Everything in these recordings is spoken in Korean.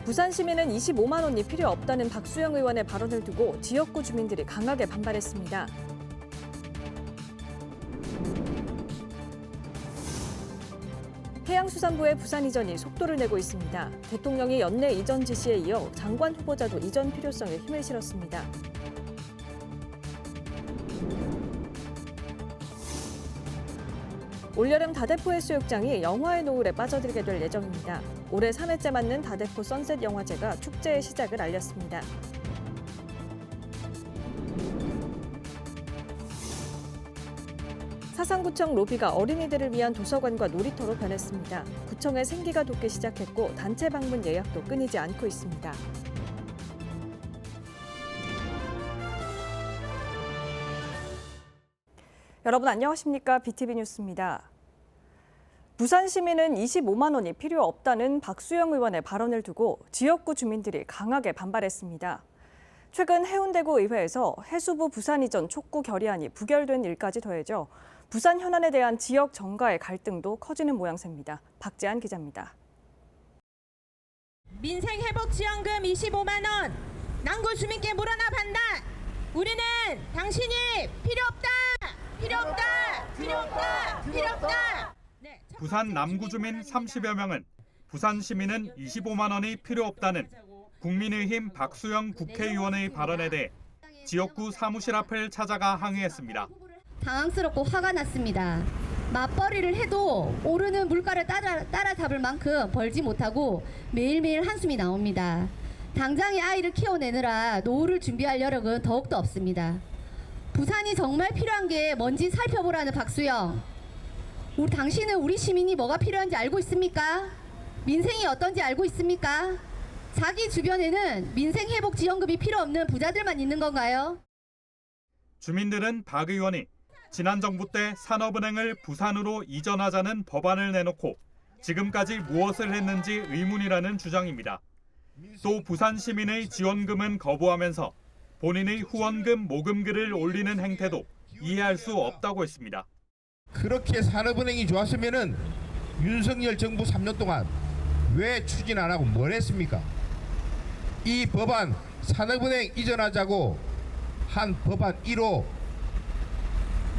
부산 시민은 25만 원이 필요 없다는 박수영 의원의 발언을 두고 지역구 주민들이 강하게 반발했습니다. 해양수산부의 부산 이전이 속도를 내고 있습니다. 대통령이 연내 이전 지시에 이어 장관 후보자도 이전 필요성에 힘을 실었습니다. 올여름 다대포 해수욕장이 영화의 노을에 빠져들게 될 예정입니다. 올해 3회째 맞는 다대포 선셋 영화제가 축제의 시작을 알렸습니다. 사상구청 로비가 어린이들을 위한 도서관과 놀이터로 변했습니다. 구청에 생기가 돋기 시작했고 단체 방문 예약도 끊이지 않고 있습니다. 여러분 안녕하십니까? BTV 뉴스입니다. 부산 시민은 25만 원이 필요 없다는 박수영 의원의 발언을 두고 지역구 주민들이 강하게 반발했습니다. 최근 해운대구 의회에서 해수부 부산 이전 촉구 결의안이 부결된 일까지 더해져 부산 현안에 대한 지역 정가의 갈등도 커지는 모양새입니다. 박재한 기자입니다. 민생회복지원금 25만 원, 남구 주민께 물어나 판단. 우리는 당신이 필요 없다, 필요 없다, 필요 없다, 필요 없다. 부산 남구 주민 30여 명은 부산 시민은 25만 원이 필요 없다는 국민의힘 박수영 국회의원의 발언에 대해 지역구 사무실 앞을 찾아가 항의했습니다. 당황스럽고 화가 났습니다. 맞벌이를 해도 오르는 물가를 따라잡을 만큼 벌지 못하고 매일매일 한숨이 나옵니다. 당장의 아이를 키워내느라 노후를 준비할 여력은 더욱더 없습니다. 부산이 정말 필요한 게 뭔지 살펴보라는 박수영. 당신은 우리 시민이 뭐가 필요한지 알고 있습니까? 민생이 어떤지 알고 있습니까? 자기 주변에는 민생회복지원금이 필요 없는 부자들만 있는 건가요? 주민들은 박 의원이 지난 정부 때 산업은행을 부산으로 이전하자는 법안을 내놓고 지금까지 무엇을 했는지 의문이라는 주장입니다. 또 부산 시민의 지원금은 거부하면서 본인의 후원금 모금글을 올리는 행태도 이해할 수 없다고 했습니다. 그렇게 산업은행이 좋았으면은 윤석열 정부 3년 동안 왜 추진 안 하고 뭘 했습니까? 이 법안 산업은행 이전하자고 한 법안 1호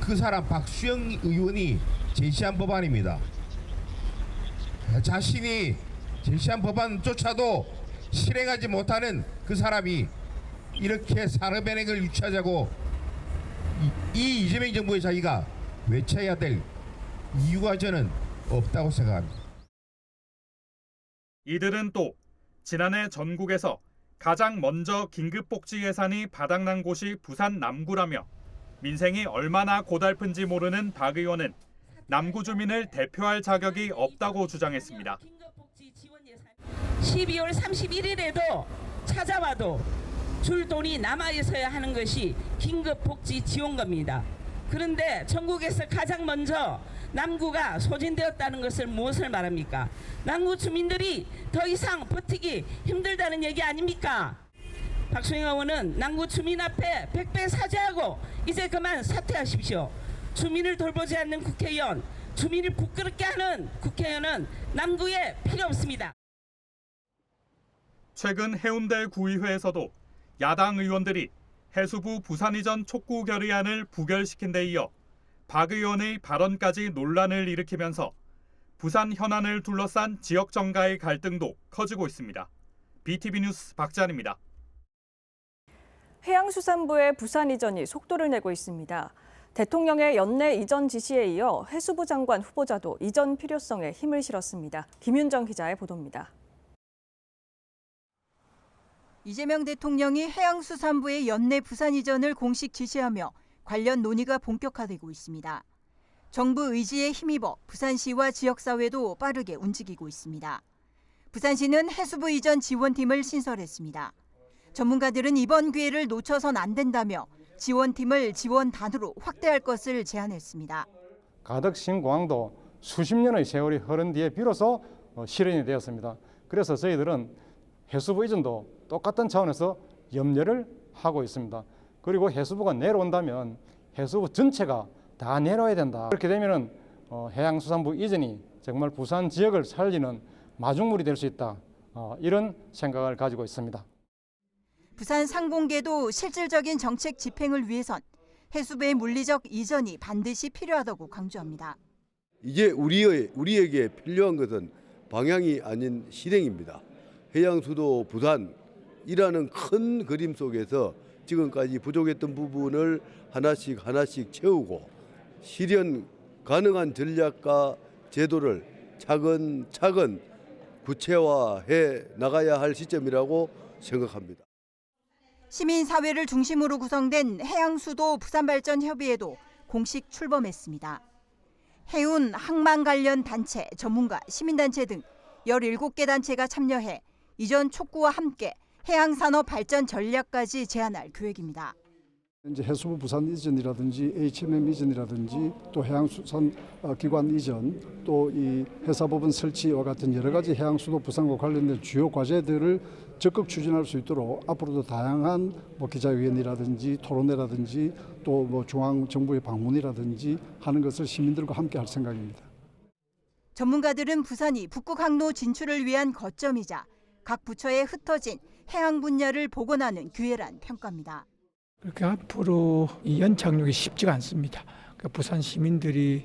그 사람 박수영 의원이 제시한 법안입니다. 자신이 제시한 법안조차도 실행하지 못하는 그 사람이 이렇게 산업은행을 유치하자고 이 이재명 정부의 자기가 외쳐야 될 이유가 저는 없다고 생각합니다. 이들은 또 지난해 전국에서 가장 먼저 긴급복지 예산이 바닥난 곳이 부산 남구라며 민생이 얼마나 고달픈지 모르는 박 의원은 남구 주민을 대표할 자격이 없다고 주장했습니다. 12월 31일에도 찾아와도 줄 돈이 남아 있어야 하는 것이 긴급복지지원금입니다. 그런데 전국에서 가장 먼저 남구가 소진되었다는 것을 무엇을 말합니까? 남구 주민들이 더 이상 버티기 힘들다는 얘기 아닙니까? 박수영 의원은 남구 주민 앞에 백배 사죄하고 이제 그만 사퇴하십시오. 주민을 돌보지 않는 국회의원, 주민을 부끄럽게 하는 국회의원은 남구에 필요 없습니다. 최근 해운대 구의회에서도 야당 의원들이 해수부 부산 이전 촉구 결의안을 부결시킨 데 이어 박 의원의 발언까지 논란을 일으키면서 부산 현안을 둘러싼 지역 정가의 갈등도 커지고 있습니다. BTV 뉴스 박재한입니다. 해양수산부의 부산 이전이 속도를 내고 있습니다. 대통령의 연내 이전 지시에 이어 해수부 장관 후보자도 이전 필요성에 힘을 실었습니다. 김윤정 기자의 보도입니다. 이재명 대통령이 해양수산부의 연내 부산 이전을 공식 지시하며 관련 논의가 본격화되고 있습니다. 정부 의지에 힘입어 부산시와 지역사회도 빠르게 움직이고 있습니다. 부산시는 해수부 이전 지원팀을 신설했습니다. 전문가들은 이번 기회를 놓쳐선 안 된다며 지원팀을 지원단으로 확대할 것을 제안했습니다. 가덕 신공항도 수십 년의 세월이 흐른 뒤에 비로소 실현이 되었습니다. 그래서 저희들은 해수부 이전도 똑같은 차원에서 염려를 하고 있습니다. 그리고 해수부가 내려온다면 해수부 전체가 다 내려와야 된다. 그렇게 되면 해양수산부 이전이 정말 부산 지역을 살리는 마중물이 될 수 있다. 이런 생각을 가지고 있습니다. 부산 상공계도 실질적인 정책 집행을 위해선 해수부의 물리적 이전이 반드시 필요하다고 강조합니다. 이제 우리에게 필요한 것은 방향이 아닌 실행입니다. 해양수도 부산이라는 큰 그림 속에서 지금까지 부족했던 부분을 하나씩 채우고 실현 가능한 전략과 제도를 차근차근 구체화해 나가야 할 시점이라고 생각합니다. 시민사회를 중심으로 구성된 해양수도 부산발전협의회도 공식 출범했습니다. 해운, 항만 관련 단체, 전문가, 시민단체 등 17개 단체가 참여해 이전 촉구와 함께 해양산업 발전 전략까지 제안할 계획입니다. 이제 해수부 부산 이전이라든지 HMM 이전이라든지 또 해양수산 기관 이전 또 이 회사법인 설치와 같은 여러 가지 해양수도 부산과 관련된 주요 과제들을 적극 추진할 수 있도록 앞으로도 다양한 기자회견이라든지 토론회라든지 또 중앙정부의 방문이라든지 하는 것을 시민들과 함께 할 생각입니다. 전문가들은 부산이 북극 항로 진출을 위한 거점이자 각 부처에 흩어진 해양 분야를 복원하는 기회란 평가입니다. 그렇게 앞으로 이 연착륙이 쉽지가 않습니다. 그러니까 부산 시민들이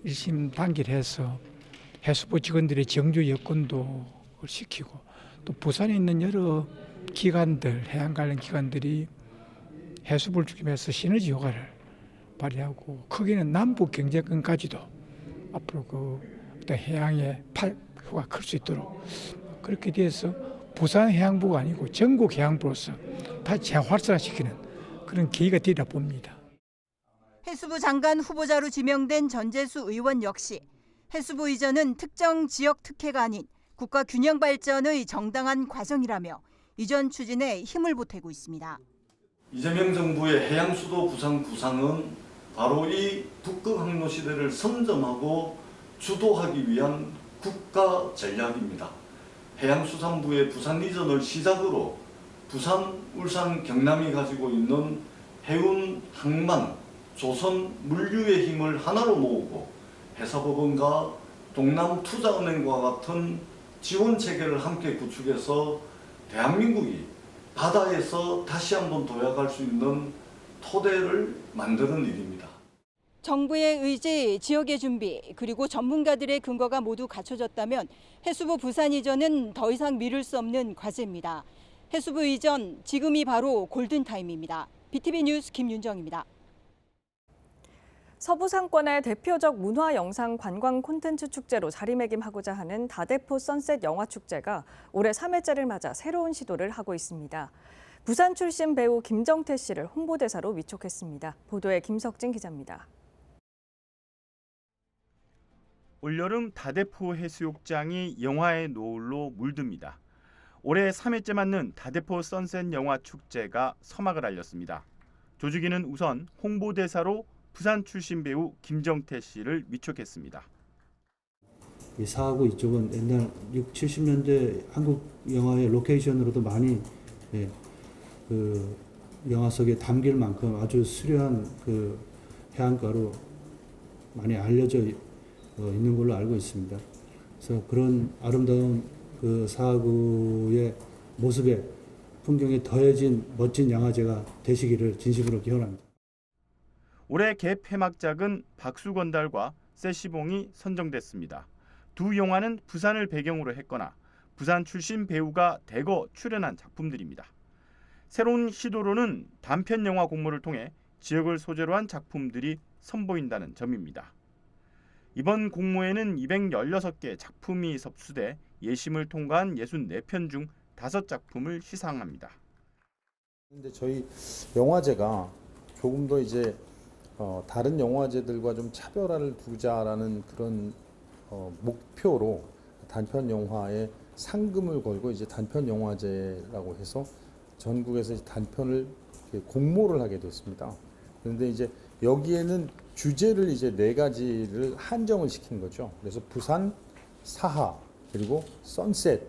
일심단결해서 해수부 직원들의 정규 여건도 시키고 또 부산에 있는 여러 기관들, 해양 관련 기관들이 해수부를 중심해서 시너지 효과를 발휘하고 크게는 남북 경제권까지도 앞으로 어떤 해양의 효과가 클 수 있도록 그렇게 돼서 부산 해양부가 아니고 전국 해양부로서 다 재활성화시키는 그런 계기가 되리라 봅니다. 해수부 장관 후보자로 지명된 전재수 의원 역시 해수부 이전은 특정 지역 특혜가 아닌 국가 균형 발전의 정당한 과정이라며 이전 추진에 힘을 보태고 있습니다. 이재명 정부의 해양수도 부산 구상은 바로 이 북극 항로 시대를 선점하고 주도하기 위한 국가 전략입니다. 해양수산부의 부산 이전을 시작으로 부산, 울산, 경남이 가지고 있는 해운, 항만, 조선, 물류의 힘을 하나로 모으고 회사법원과 동남투자은행과 같은 지원 체계를 함께 구축해서 대한민국이 바다에서 다시 한번 도약할 수 있는 토대를 만드는 일입니다. 정부의 의지, 지역의 준비, 그리고 전문가들의 근거가 모두 갖춰졌다면 해수부 부산 이전은 더 이상 미룰 수 없는 과제입니다. 해수부 이전, 지금이 바로 골든타임입니다. BTV 뉴스 김윤정입니다. 서부 상권의 대표적 문화 영상 관광 콘텐츠 축제로 자리매김하고자 하는 다대포 선셋 영화축제가 올해 3회째를 맞아 새로운 시도를 하고 있습니다. 부산 출신 배우 김정태 씨를 홍보대사로 위촉했습니다. 보도에 김석진 기자입니다. 올여름 다대포 해수욕장이 영화의 노을로 물듭니다. 올해 3회째 맞는 다대포 선셋 영화축제가 서막을 알렸습니다. 조직위는 우선 홍보대사로 부산 출신 배우 김정태 씨를 위촉했습니다. 이 사하구 이쪽은 옛날 60, 70년대 한국 영화의 로케이션으로도 많이 그 영화 속에 담길 만큼 아주 수려한 그 해안가로 많이 알려져 있는 걸로 알고 있습니다. 그래서 그런 아름다운 그 사하구의 모습에 풍경이 더해진 멋진 영화제가 되시기를 진심으로 기원합니다. 올해 개 폐막작은 박수건달과 세시봉이 선정됐습니다. 두 영화는 부산을 배경으로 했거나 부산 출신 배우가 대거 출연한 작품들입니다. 새로운 시도로는 단편 영화 공모를 통해 지역을 소재로 한 작품들이 선보인다는 점입니다. 이번 공모에는 216개 작품이 섭수돼 예심을 통과한 64편 중 5작품을 시상합니다. 근데 저희 영화제가 조금 더 이제 다른 영화제들과 좀 차별화를 두자라는 그런 목표로 단편 영화에 상금을 걸고 이제 단편 영화제라고 해서 전국에서 이제 단편을 공모를 하게 됐습니다. 그런데 이제 여기에는 주제를 이제 4가지를 한정을 시킨 거죠. 그래서 부산, 사하, 그리고 선셋,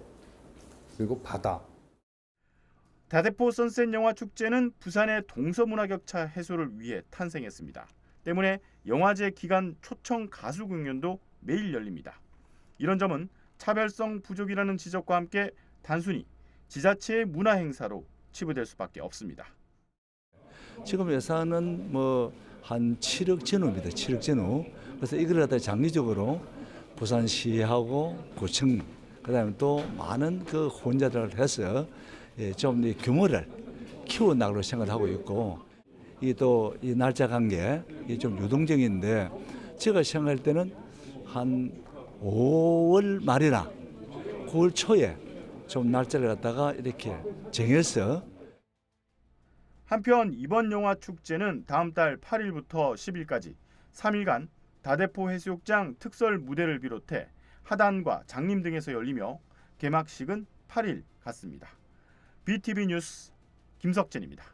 그리고 바다. 다대포 선셋 영화 축제는 부산의 동서문화 격차 해소를 위해 탄생했습니다. 때문에 영화제 기간 초청 가수 공연도 매일 열립니다. 이런 점은 차별성 부족이라는 지적과 함께 단순히 지자체의 문화 행사로 치부될 수밖에 없습니다. 지금 예산은 한 7억 전후입니다. 7억 전후. 그래서 이걸 갖다 장기적으로 부산시하고 구청 그다음에 또 많은 그 후원자들을 해서 좀 이 규모를 키워나가려고 생각을 하고 있고 이 날짜 관계 좀 유동적인데 제가 생각할 때는 한 5월 말이나 9월 초에 좀 날짜를 갖다가 이렇게 정해서 한편 이번 영화 축제는 다음 달 8일부터 10일까지 3일간 다대포 해수욕장 특설 무대를 비롯해 하단과 장림 등에서 열리며 개막식은 8일 갖습니다. BTV 뉴스 김석진입니다.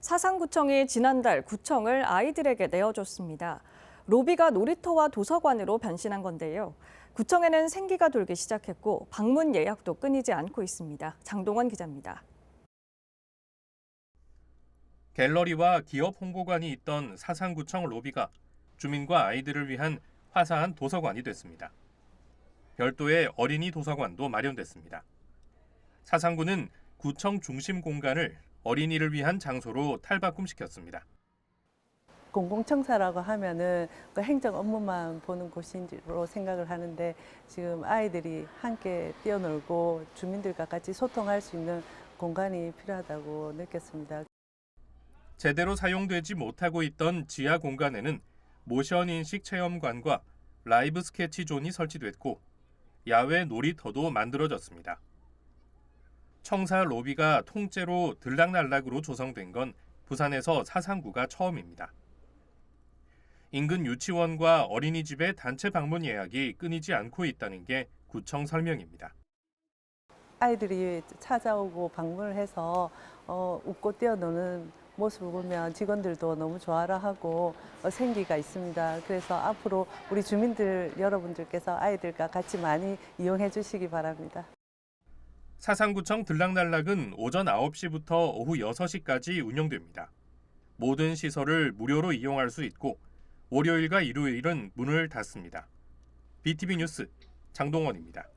사상구청이 지난달 구청을 아이들에게 내어줬습니다. 로비가 놀이터와 도서관으로 변신한 건데요. 구청에는 생기가 돌기 시작했고 방문 예약도 끊이지 않고 있습니다. 장동원 기자입니다. 갤러리와 기업 홍보관이 있던 사상구청 로비가 주민과 아이들을 위한 화사한 도서관이 됐습니다. 별도의 어린이 도서관도 마련됐습니다. 사상구는 구청 중심 공간을 어린이를 위한 장소로 탈바꿈시켰습니다. 공공청사라고 하면은 그 행정 업무만 보는 곳으로 생각을 하는데 지금 아이들이 함께 뛰어놀고 주민들과 같이 소통할 수 있는 공간이 필요하다고 느꼈습니다. 제대로 사용되지 못하고 있던 지하 공간에는 모션 인식 체험관과 라이브 스케치 존이 설치됐고 야외 놀이터도 만들어졌습니다. 청사 로비가 통째로 들락날락으로 조성된 건 부산에서 사상구가 처음입니다. 인근 유치원과 어린이집의 단체 방문 예약이 끊이지 않고 있다는 게 구청 설명입니다. 아이들이 찾아오고 방문을 해서 웃고 뛰어노는 모습을 보면 직원들도 너무 좋아라 하고 생기가 있습니다. 그래서 앞으로 우리 주민들 여러분들께서 아이들과 같이 많이 이용해 주시기 바랍니다. 사상구청 들락날락은 오전 9시부터 오후 6시까지 운영됩니다. 모든 시설을 무료로 이용할 수 있고 월요일과 일요일은 문을 닫습니다. BTV 뉴스 장동원입니다.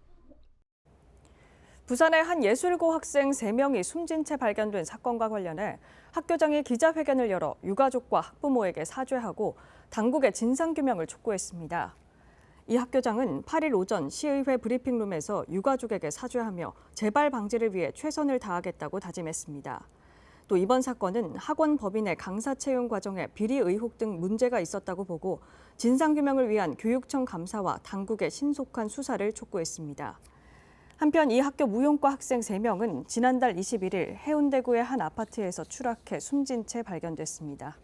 부산의 한 예술고 학생 3명이 숨진 채 발견된 사건과 관련해 학교장이 기자회견을 열어 유가족과 학부모에게 사죄하고 당국의 진상규명을 촉구했습니다. 이 학교장은 8일 오전 시의회 브리핑룸에서 유가족에게 사죄하며 재발 방지를 위해 최선을 다하겠다고 다짐했습니다. 또 이번 사건은 학원 법인의 강사 채용 과정에 비리 의혹 등 문제가 있었다고 보고 진상규명을 위한 교육청 감사와 당국의 신속한 수사를 촉구했습니다. 한편 이 학교 무용과 학생 3명은 지난달 21일 해운대구의 한 아파트에서 추락해 숨진 채 발견됐습니다.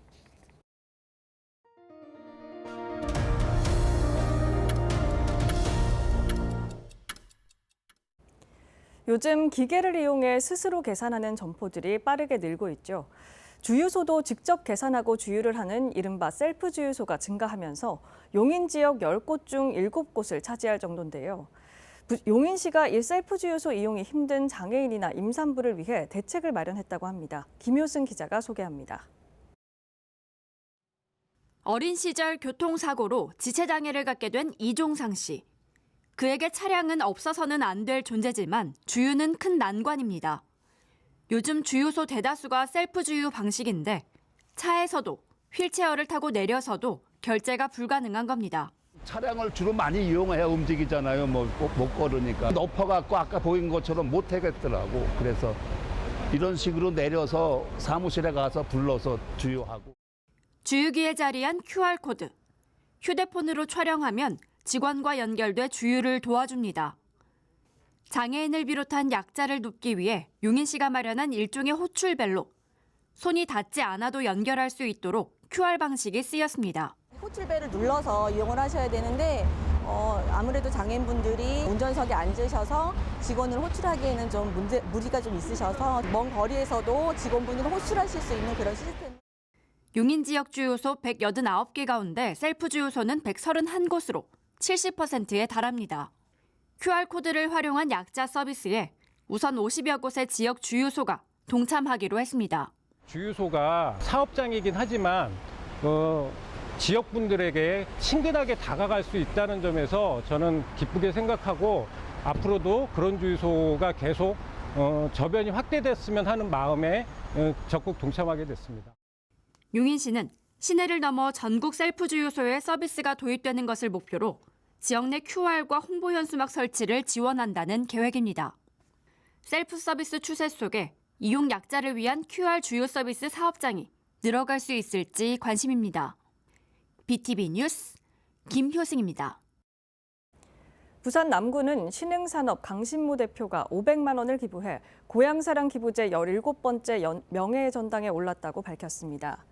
요즘 기계를 이용해 스스로 계산하는 점포들이 빠르게 늘고 있죠. 주유소도 직접 계산하고 주유를 하는 이른바 셀프 주유소가 증가하면서 용인 지역 10곳 중 7곳을 차지할 정도인데요. 용인시가 이 셀프 주유소 이용이 힘든 장애인이나 임산부를 위해 대책을 마련했다고 합니다. 김효승 기자가 소개합니다. 어린 시절 교통사고로 지체장애를 갖게 된 이종상 씨. 그에게 차량은 없어서는 안 될 존재지만 주유는 큰 난관입니다. 요즘 주유소 대다수가 셀프 주유 방식인데 차에서도 휠체어를 타고 내려서도 결제가 불가능한 겁니다. 차량을 주로 많이 이용해 움직이잖아요. 못 걸으니까. 높아갖고 아까 보인 것처럼 못 하겠더라고. 그래서 이런 식으로 내려서 사무실에 가서 불러서 주유하고. 주유기에 자리한 QR코드. 휴대폰으로 촬영하면 직원과 연결돼 주유를 도와줍니다. 장애인을 비롯한 약자를 돕기 위해 용인시가 마련한 일종의 호출벨로 손이 닿지 않아도 연결할 수 있도록 QR 방식이 쓰였습니다. 호출벨을 눌러서 이용을 하셔야 되는데 아무래도 장애인분들이 운전석에 앉으셔서 직원을 호출하기에는 좀 무리가 좀 있으셔서 먼 거리에서도 직원분을 호출하실 수 있는 그런 시스템. 용인 지역 주유소 189개 가운데 셀프 주유소는 131곳으로 70%에 달합니다. QR코드를 활용한 약자 서비스에 우선 50여 곳의 지역 주유소가 동참하기로 했습니다. 주유소가 사업장이긴 하지만 지역분들에게 친근하게 다가갈 수 있다는 점에서 저는 기쁘게 생각하고 앞으로도 그런 주유소가 계속 저변이 확대됐으면 하는 마음에 적극 동참하게 됐습니다. 용인시는 시내를 넘어 전국 셀프 주유소에 서비스가 도입되는 것을 목표로 지역 내 QR과 홍보 현수막 설치를 지원한다는 계획입니다. 셀프 서비스 추세 속에 이용 약자를 위한 QR 주유 서비스 사업장이 늘어갈 수 있을지 관심입니다. BTV 뉴스 김효승입니다. 부산 남구는 신흥산업 강신무 대표가 500만 원을 기부해 고향사랑 기부제 17번째 명예의 전당에 올랐다고 밝혔습니다.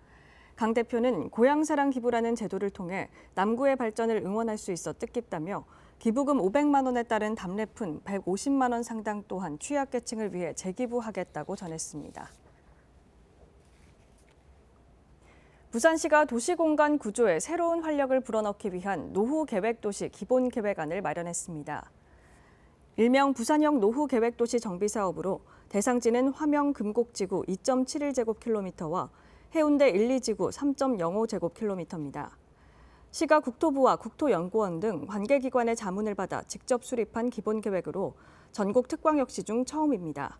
강 대표는 고향사랑 기부라는 제도를 통해 남구의 발전을 응원할 수 있어 뜻깊다며 기부금 500만 원에 따른 답례품 150만 원 상당 또한 취약계층을 위해 재기부하겠다고 전했습니다. 부산시가 도시공간 구조에 새로운 활력을 불어넣기 위한 노후계획도시 기본계획안을 마련했습니다. 일명 부산형 노후계획도시 정비사업으로 대상지는 화명 금곡지구 2.71제곱킬로미터와 해운대 1, 2지구 3.05제곱킬로미터입니다. 시가 국토부와 국토연구원 등 관계기관의 자문을 받아 직접 수립한 기본계획으로 전국 특광역시 중 처음입니다.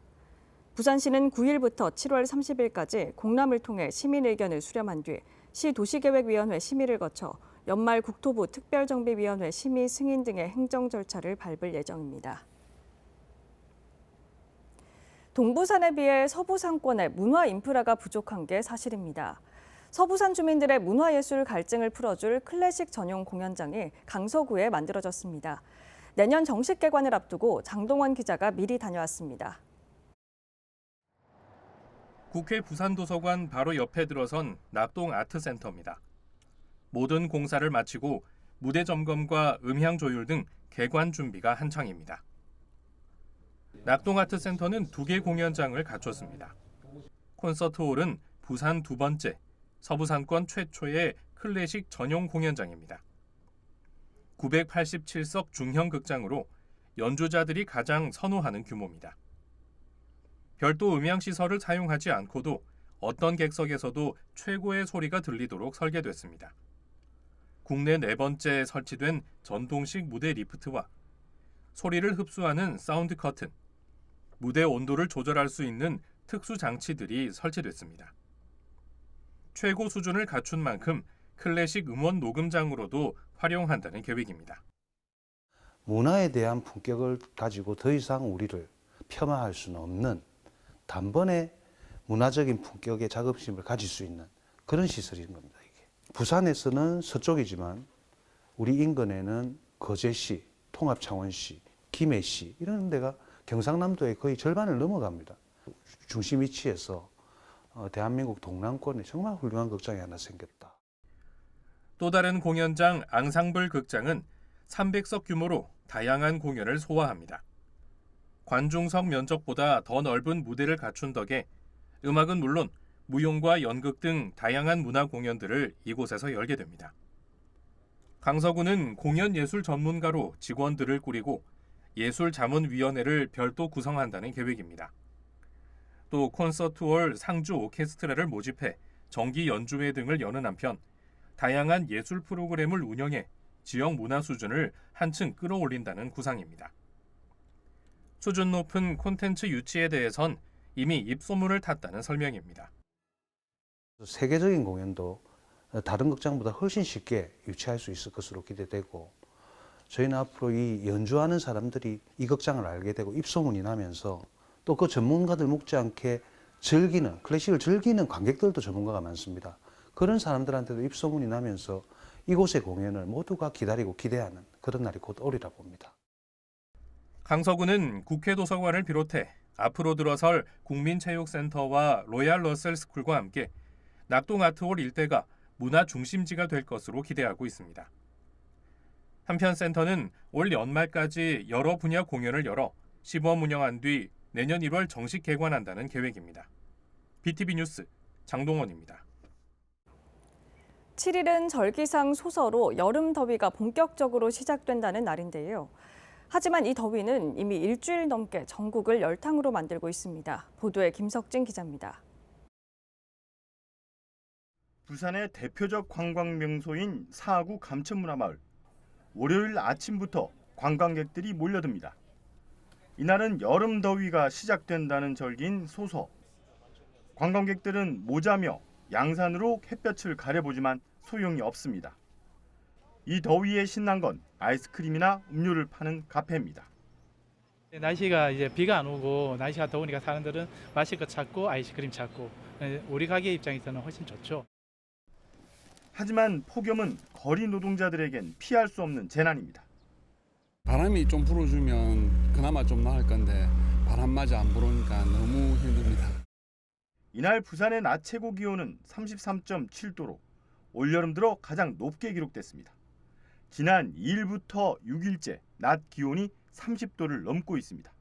부산시는 9일부터 7월 30일까지 공람을 통해 시민 의견을 수렴한 뒤 시 도시계획위원회 심의를 거쳐 연말 국토부 특별정비위원회 심의 승인 등의 행정 절차를 밟을 예정입니다. 동부산에 비해 서부산권의 문화 인프라가 부족한 게 사실입니다. 서부산 주민들의 문화예술 갈증을 풀어줄 클래식 전용 공연장이 강서구에 만들어졌습니다. 내년 정식 개관을 앞두고 장동원 기자가 미리 다녀왔습니다. 국회 부산도서관 바로 옆에 들어선 낙동 아트센터입니다. 모든 공사를 마치고 무대 점검과 음향 조율 등 개관 준비가 한창입니다. 낙동 아트센터는 2개 공연장을 갖췄습니다. 콘서트홀은 부산 2번째, 서부산권 최초의 클래식 전용 공연장입니다. 987석 중형 극장으로 연주자들이 가장 선호하는 규모입니다. 별도 음향시설을 사용하지 않고도 어떤 객석에서도 최고의 소리가 들리도록 설계됐습니다. 국내 4번째 설치된 전동식 무대 리프트와 소리를 흡수하는 사운드 커튼, 무대 온도를 조절할 수 있는 특수 장치들이 설치됐습니다. 최고 수준을 갖춘 만큼 클래식 음원 녹음장으로도 활용한다는 계획입니다. 문화에 대한 품격을 가지고 더 이상 우리를 폄하할 수는 없는 단번에 문화적인 품격의 자긍심을 가질 수 있는 그런 시설인 겁니다. 이게. 부산에서는 서쪽이지만 우리 인근에는 거제시, 통합창원시, 김해시 이런 데가 경상남도의 거의 절반을 넘어갑니다. 중심 위치에서 대한민국 동남권에 정말 훌륭한 극장이 하나 생겼다. 또 다른 공연장 앙상블 극장은 300석 규모로 다양한 공연을 소화합니다. 관중석 면적보다 더 넓은 무대를 갖춘 덕에 음악은 물론 무용과 연극 등 다양한 문화 공연들을 이곳에서 열게 됩니다. 강서구는 공연예술 전문가로 직원들을 꾸리고 예술자문위원회를 별도 구성한다는 계획입니다. 또 콘서트홀 상주 오케스트라를 모집해 정기 연주회 등을 여는 한편 다양한 예술 프로그램을 운영해 지역 문화 수준을 한층 끌어올린다는 구상입니다. 수준 높은 콘텐츠 유치에 대해선 이미 입소문을 탔다는 설명입니다. 세계적인 공연도 다른 극장보다 훨씬 쉽게 유치할 수 있을 것으로 기대되고 저희는 앞으로 이 연주하는 사람들이 이 극장을 알게 되고 입소문이 나면서 또 그 전문가들 못지않게 즐기는 클래식을 즐기는 관객들도 전문가가 많습니다. 그런 사람들한테도 입소문이 나면서 이곳의 공연을 모두가 기다리고 기대하는 그런 날이 곧 오리라 봅니다. 강서구는 국회 도서관을 비롯해 앞으로 들어설 국민체육센터와 로얄 러셀 스쿨과 함께 낙동 아트홀 일대가 문화 중심지가 될 것으로 기대하고 있습니다. 한편 센터는 올 연말까지 여러 분야 공연을 열어 시범 운영한 뒤 내년 1월 정식 개관한다는 계획입니다. BTV 뉴스 장동원입니다. 7일은 절기상 소서로 여름 더위가 본격적으로 시작된다는 날인데요. 하지만 이 더위는 이미 일주일 넘게 전국을 열탕으로 만들고 있습니다. 보도에 김석진 기자입니다. 부산의 대표적 관광 명소인 사하구 감천문화마을. 월요일 아침부터 관광객들이 몰려듭니다. 이날은 여름 더위가 시작된다는 절기인 소서. 관광객들은 모자며 양산으로 햇볕을 가려보지만 소용이 없습니다. 이 더위에 신난 건 아이스크림이나 음료를 파는 카페입니다. 날씨가 이제 비가 안 오고 날씨가 더우니까 사람들은 마실 거 찾고 아이스크림 찾고 우리 가게 입장에서는 훨씬 좋죠. 하지만 폭염은 거리 노동자들에겐 피할 수 없는 재난입니다. 바람이 좀 불어주면 그나마 좀 나을 건데 바람마저 안 불어오니까 너무 힘듭니다. 이날 부산의 낮 최고 기온은 33.7도로 올여름 들어 가장 높게 기록됐습니다. 지난 2일부터 6일째 낮 기온이 30도를 넘고 있습니다.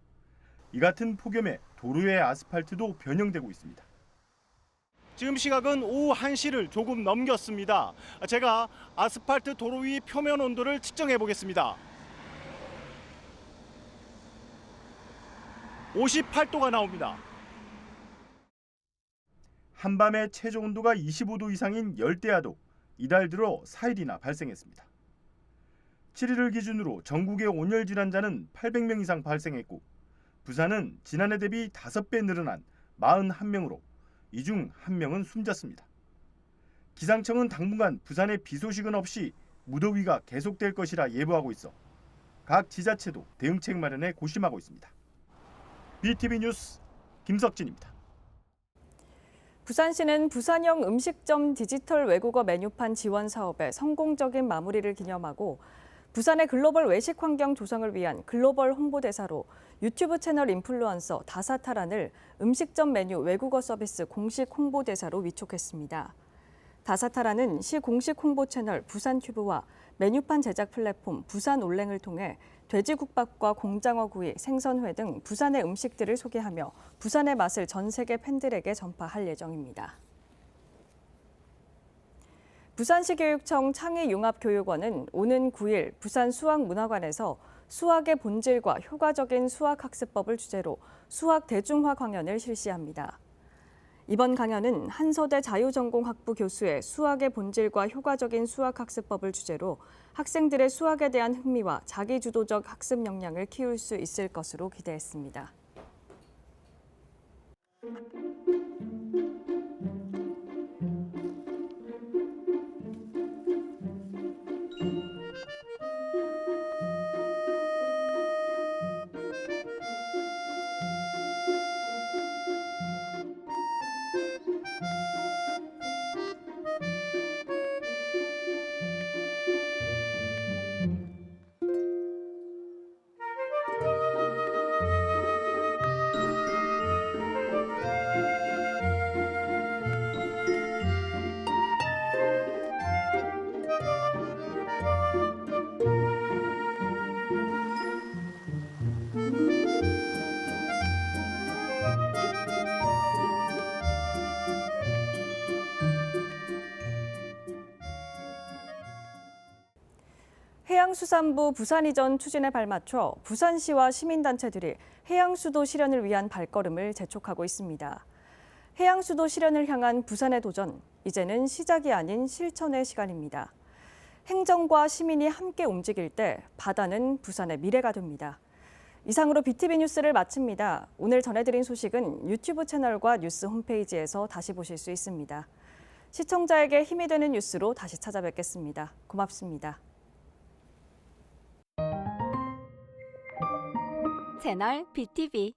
이 같은 폭염에 도로의 아스팔트도 변형되고 있습니다. 지금 시각은 오후 1시를 조금 넘겼습니다. 제가 아스팔트 도로 위 표면 온도를 측정해 보겠습니다. 58도가 나옵니다. 한밤에 최저 온도가 25도 이상인 열대야도 이달 들어 4일이나 발생했습니다. 7일을 기준으로 전국의 온열 질환자는 800명 이상 발생했고 부산은 지난해 대비 5배 늘어난 41명으로 이 중 1명은 숨졌습니다. 기상청은 당분간 부산에 비 소식은 없이 무더위가 계속될 것이라 예보하고 있어 각 지자체도 대응책 마련에 고심하고 있습니다. BTV 뉴스 김석진입니다. 부산시는 부산형 음식점 디지털 외국어 메뉴판 지원 사업의 성공적인 마무리를 기념하고 부산의 글로벌 외식 환경 조성을 위한 글로벌 홍보대사로 유튜브 채널 인플루언서 다사타란을 음식점 메뉴 외국어 서비스 공식 홍보대사로 위촉했습니다. 다사타란은 시 공식 홍보 채널 부산튜브와 메뉴판 제작 플랫폼 부산올랭을 통해 돼지국밥과 공장어구이, 생선회 등 부산의 음식들을 소개하며 부산의 맛을 전 세계 팬들에게 전파할 예정입니다. 부산시 교육청 창의융합교육원은 오는 9일 부산 수학문화관에서 수학의 본질과 효과적인 수학학습법을 주제로 수학 대중화 강연을 실시합니다. 이번 강연은 한서대 자유전공학부 교수의 수학의 본질과 효과적인 수학학습법을 주제로 학생들의 수학에 대한 흥미와 자기주도적 학습 역량을 키울 수 있을 것으로 기대했습니다. 해양수산부 부산이전 추진에 발맞춰 부산시와 시민단체들이 해양수도 실현을 위한 발걸음을 재촉하고 있습니다. 해양수도 실현을 향한 부산의 도전, 이제는 시작이 아닌 실천의 시간입니다. 행정과 시민이 함께 움직일 때 바다는 부산의 미래가 됩니다. 이상으로 BTV 뉴스를 마칩니다. 오늘 전해드린 소식은 유튜브 채널과 뉴스 홈페이지에서 다시 보실 수 있습니다. 시청자에게 힘이 되는 뉴스로 다시 찾아뵙겠습니다. 고맙습니다. 채널 BTV